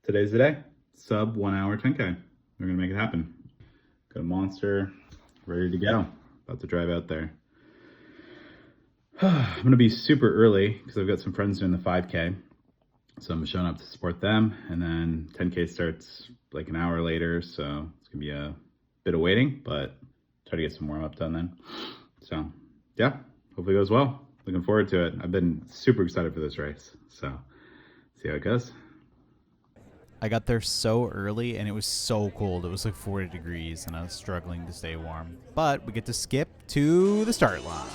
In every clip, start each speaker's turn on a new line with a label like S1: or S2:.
S1: Today's the day. Sub 1 hour 10K. We're gonna make it happen. Got a monster ready to go. About to drive out there. I'm gonna be super early because I've got some friends doing the 5K. So I'm showing up to support them, and then 10K starts like an hour later, so it's gonna be a bit of waiting, but try to get some warm up done then. So yeah, hopefully it goes well. Looking forward to it. I've been super excited for this race, so see how it goes.
S2: I got there so early and it was so cold. It was like 40 degrees and I was struggling to stay warm. But we get to skip to the start line.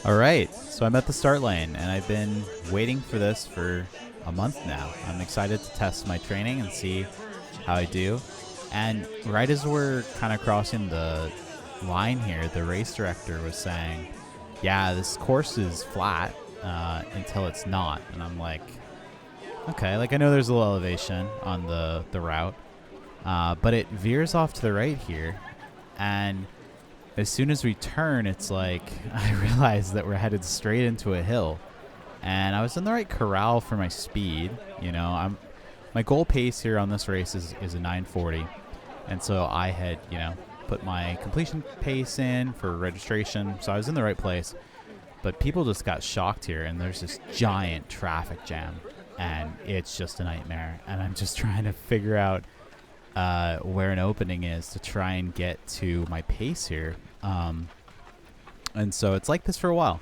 S2: All right, so I'm at the start line and I've been waiting for this for a month now. I'm excited to test my training and see how I do. And right as we're kind of crossing the line here, the race director was saying, yeah, this course is flat until it's not. And I'm like, okay, like I know there's a little elevation on the route, but it veers off to the right here. And as soon as we turn, it's like I realized that we're headed straight into a hill. And I was in the right corral for my speed. You know, my goal pace here on this race is a 9:40. And so I had, put my completion pace in for registration. So I was in the right place. But people just got shocked here, and there's this giant traffic jam. And it's just a nightmare. And I'm just trying to figure out where an opening is to try and get to my pace here. And so it's like this for a while.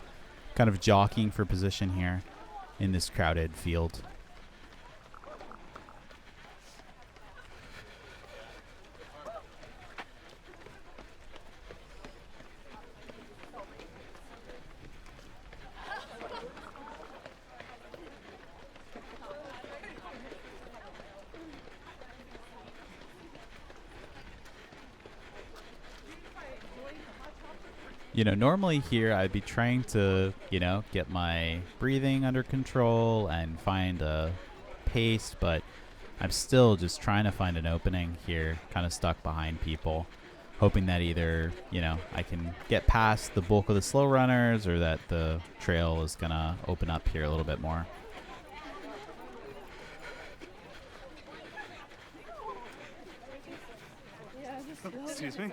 S2: Kind of jockeying for position here in this crowded field. Normally here I'd be trying to, get my breathing under control and find a pace, but I'm still just trying to find an opening here, kind of stuck behind people, hoping that either, I can get past the bulk of the slow runners or that the trail is going to open up here a little bit more.
S3: Excuse me?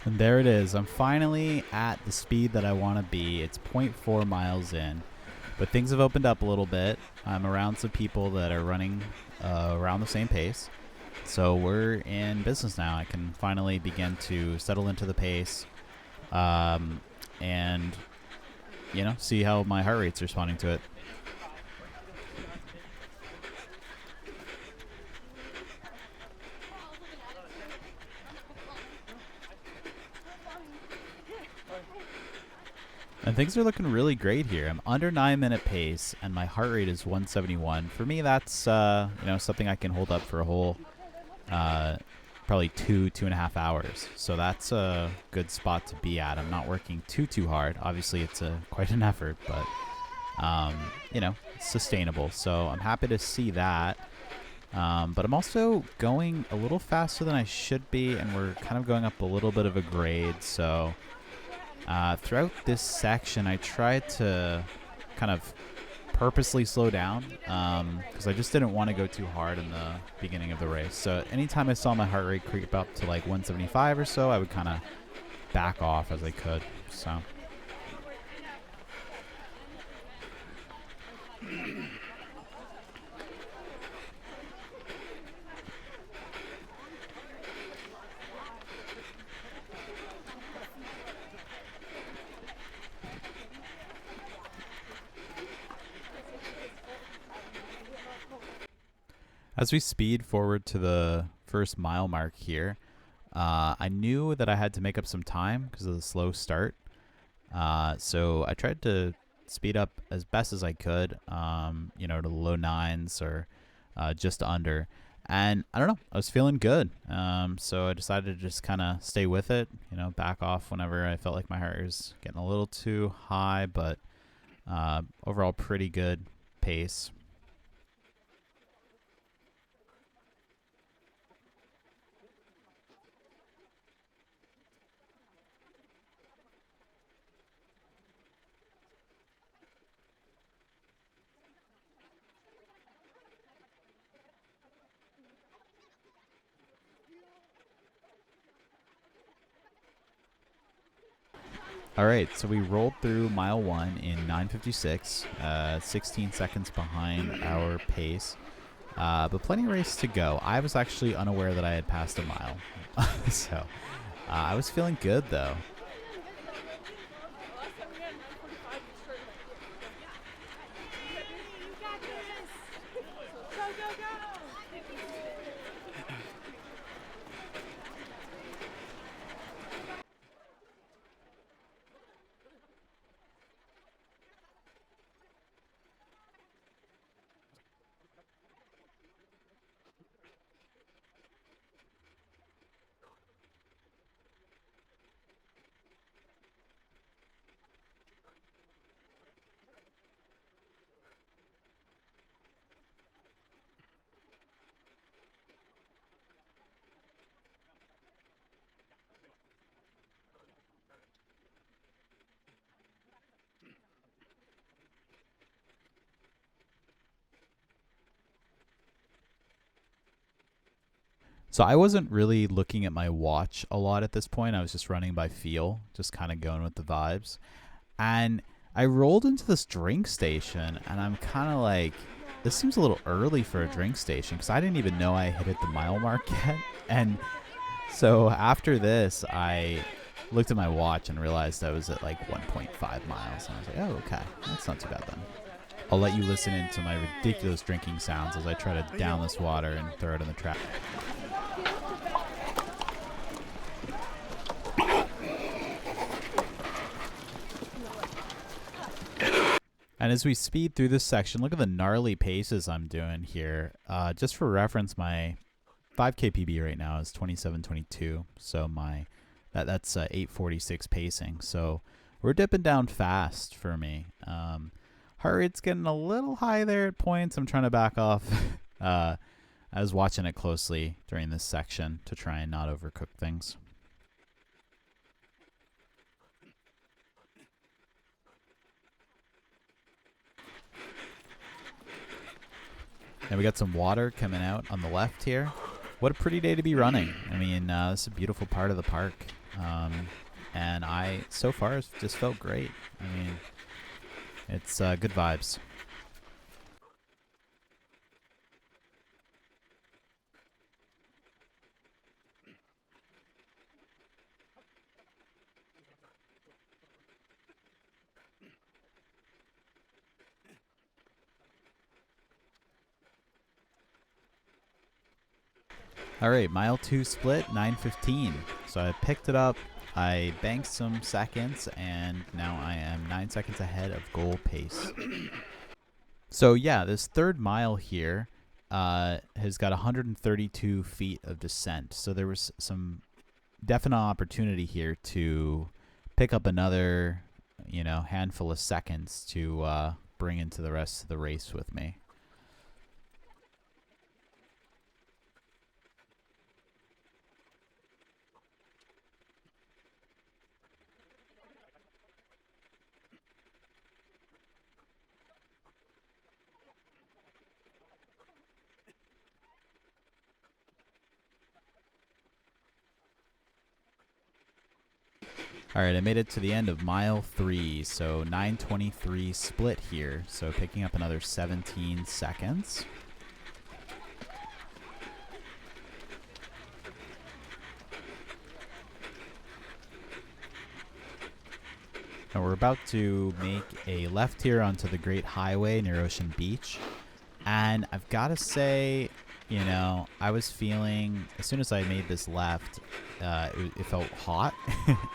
S2: And there it is. I'm finally at the speed that I want to be. It's 0.4 miles in. But things have opened up a little bit. I'm around some people that are running around the same pace. So we're in business now. I can finally begin to settle into the pace and, see how my heart rate's responding to it. And things are looking really great here. I'm under 9-minute pace, and my heart rate is 171. For me, that's something I can hold up for a whole probably 2.5 hours. So that's a good spot to be at. I'm not working too hard. Obviously, it's quite an effort, but it's sustainable. So I'm happy to see that. But I'm also going a little faster than I should be, and we're kind of going up a little bit of a grade. So throughout this section, I tried to kind of purposely slow down because I just didn't want to go too hard in the beginning of the race. So anytime I saw my heart rate creep up to like 175 or so, I would kind of back off as I could. So As we speed forward to the first mile mark here, I knew that I had to make up some time because of the slow start. So I tried to speed up as best as I could, to the low nines or just under. And I don't know, I was feeling good. So I decided to just kind of stay with it, back off whenever I felt like my heart was getting a little too high, but overall pretty good pace. All right, so we rolled through mile 1 in 9:56, 16 seconds behind our pace, but plenty of race to go. I was actually unaware that I had passed a mile, so I was feeling good though. So I wasn't really looking at my watch a lot at this point. I was just running by feel, just kind of going with the vibes. And I rolled into this drink station, and I'm kind of like, this seems a little early for a drink station because I didn't even know I had hit the mile mark yet. And so after this, I looked at my watch and realized I was at like 1.5 miles. And I was like, oh, okay, that's not too bad then. I'll let you listen into my ridiculous drinking sounds as I try to down this water and throw it in the trash. And as we speed through this section, look at the gnarly paces I'm doing here. Just for reference, my 5K PB right now is 27:22, so that's 8:46 pacing. So we're dipping down fast for me. Heart rate's getting a little high there at points. I'm trying to back off. I was watching it closely during this section to try and not overcook things. And we got some water coming out on the left here. What a pretty day to be running. I mean, this is a beautiful part of the park. And I, so far, has just felt great. I mean, it's good vibes. All right, mile 2 split, 9:15. So I picked it up, I banked some seconds, and now I am 9 seconds ahead of goal pace. So yeah, this third mile here has got 132 feet of descent. So there was some definite opportunity here to pick up another, handful of seconds to bring into the rest of the race with me. All right, I made it to the end of mile 3, so 9:23 split here, so picking up another 17 seconds. And we're about to make a left here onto the Great Highway near Ocean Beach. And I've got to say, you know, I was feeling, as soon as I made this left, it felt hot.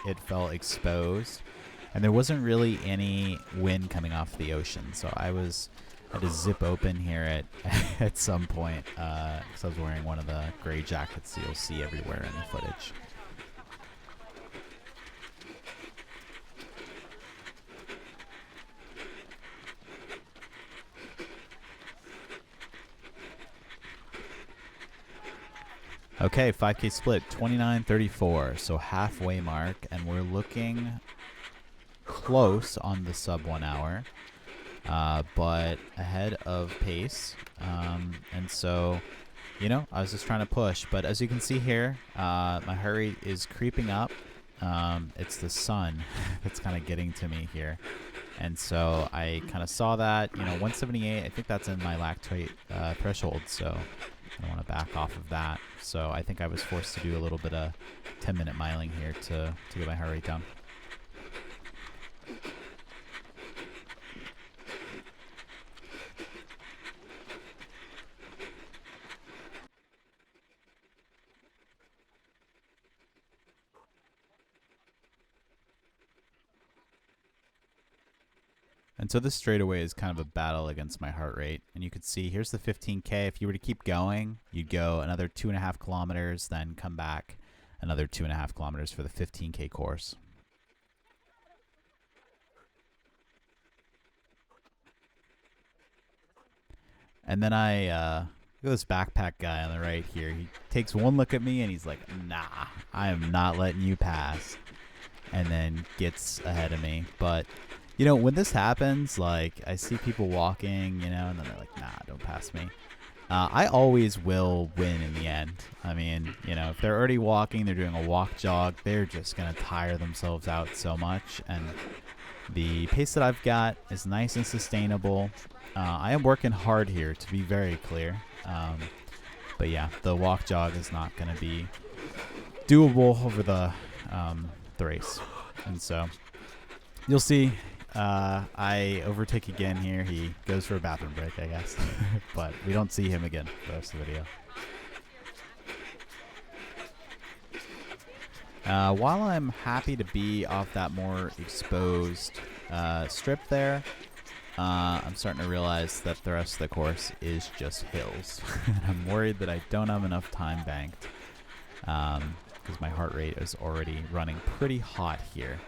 S2: It felt exposed. And there wasn't really any wind coming off the ocean. So I had to zip open here at at some point because I was wearing one of the gray jackets you'll see everywhere in the footage. Okay, 5K split, 29:34, so halfway mark, and we're looking close on the sub 1 hour, but ahead of pace. And so, you know, I was just trying to push, but as you can see here, my heart rate is creeping up. It's the sun that's kind of getting to me here. And so I kind of saw that, you know, 178, I think that's in my lactate threshold, so I don't want to back off of that. So I think I was forced to do a little bit of 10-minute miling here to get my heart rate down. And so this straightaway is kind of a battle against my heart rate. And you can see here's the 15K. If you were to keep going, you'd go another 2.5 kilometers, then come back another 2.5 kilometers for the 15K course. And then look at this backpack guy on the right here. He takes one look at me and he's like, nah, I am not letting you pass. And then gets ahead of me. But you know, when this happens, like, I see people walking, you know, and then they're like, nah, don't pass me. I always will win in the end. I mean, you know, if they're already walking, they're doing a walk jog, they're just going to tire themselves out so much. And the pace that I've got is nice and sustainable. I am working hard here, to be very clear. But yeah, the walk jog is not going to be doable over the race. And so you'll see. I overtake again here. He goes for a bathroom break, I guess. But we don't see him again for the rest of the video. While I'm happy to be off that more exposed strip there, I'm starting to realize that the rest of the course is just hills. I'm worried that I don't have enough time banked because my heart rate is already running pretty hot here.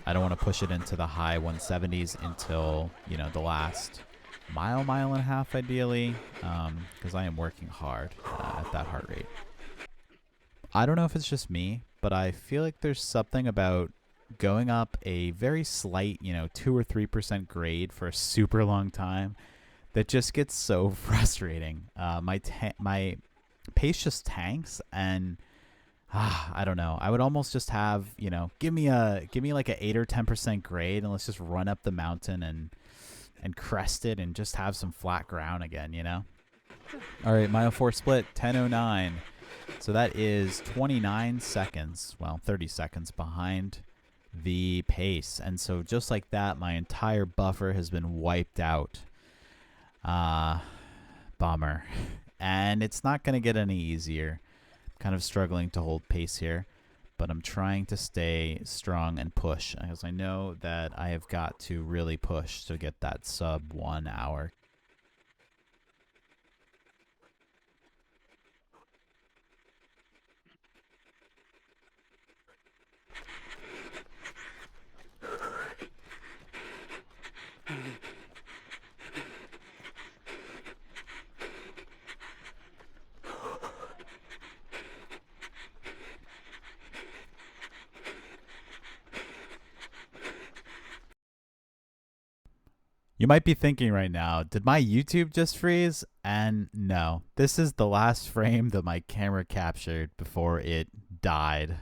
S2: I don't want to push it into the high 170s until, you know, the last mile and a half, ideally, because I am working hard at that heart rate. I don't know if it's just me, but I feel like there's something about going up a very slight, you know, 2 or 3% grade for a super long time that just gets so frustrating. My pace just tanks, and I don't know. I would almost just have, you know, give me like a 8 or 10% grade, and let's just run up the mountain and crest it and just have some flat ground again, you know? All right, mile 4 split, 10:09. So that is 29 seconds, well, 30 seconds behind the pace. And so just like that, my entire buffer has been wiped out. Bummer. And it's not going to get any easier. Kind of struggling to hold pace here, but I'm trying to stay strong and push, because I know that I have got to really push to get that sub 1 hour. You might be thinking right now, did my YouTube just freeze? And no, this is the last frame that my camera captured before it died.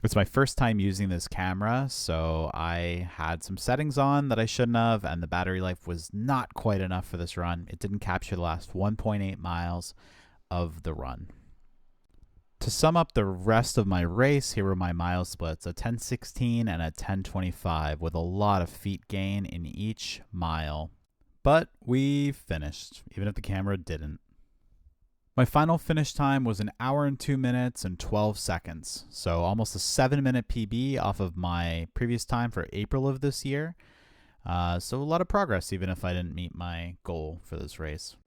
S2: It's my first time using this camera, so I had some settings on that I shouldn't have, and the battery life was not quite enough for this run. It didn't capture the last 1.8 miles of the run. To sum up the rest of my race, here were my mile splits, a 10:16 and a 10:25, with a lot of feet gain in each mile. But we finished, even if the camera didn't. My final finish time was 1 hour and 2 minutes and 12 seconds. So almost a 7-minute PB off of my previous time for April of this year. So a lot of progress, even if I didn't meet my goal for this race.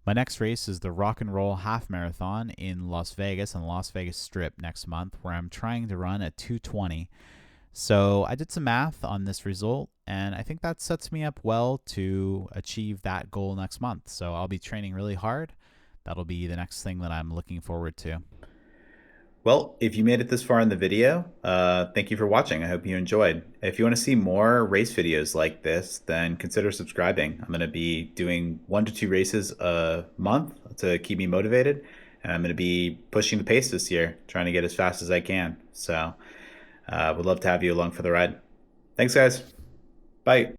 S2: My next race is the Rock and Roll Half Marathon in Las Vegas on the Las Vegas Strip next month, where I'm trying to run at 2:20. So I did some math on this result, and I think that sets me up well to achieve that goal next month. So I'll be training really hard. That'll be the next thing that I'm looking forward to.
S1: Well, if you made it this far in the video, thank you for watching. I hope you enjoyed. If you want to see more race videos like this, then consider subscribing. I'm going to be doing 1 to 2 races a month to keep me motivated. And I'm going to be pushing the pace this year, trying to get as fast as I can. So would love to have you along for the ride. Thanks, guys. Bye.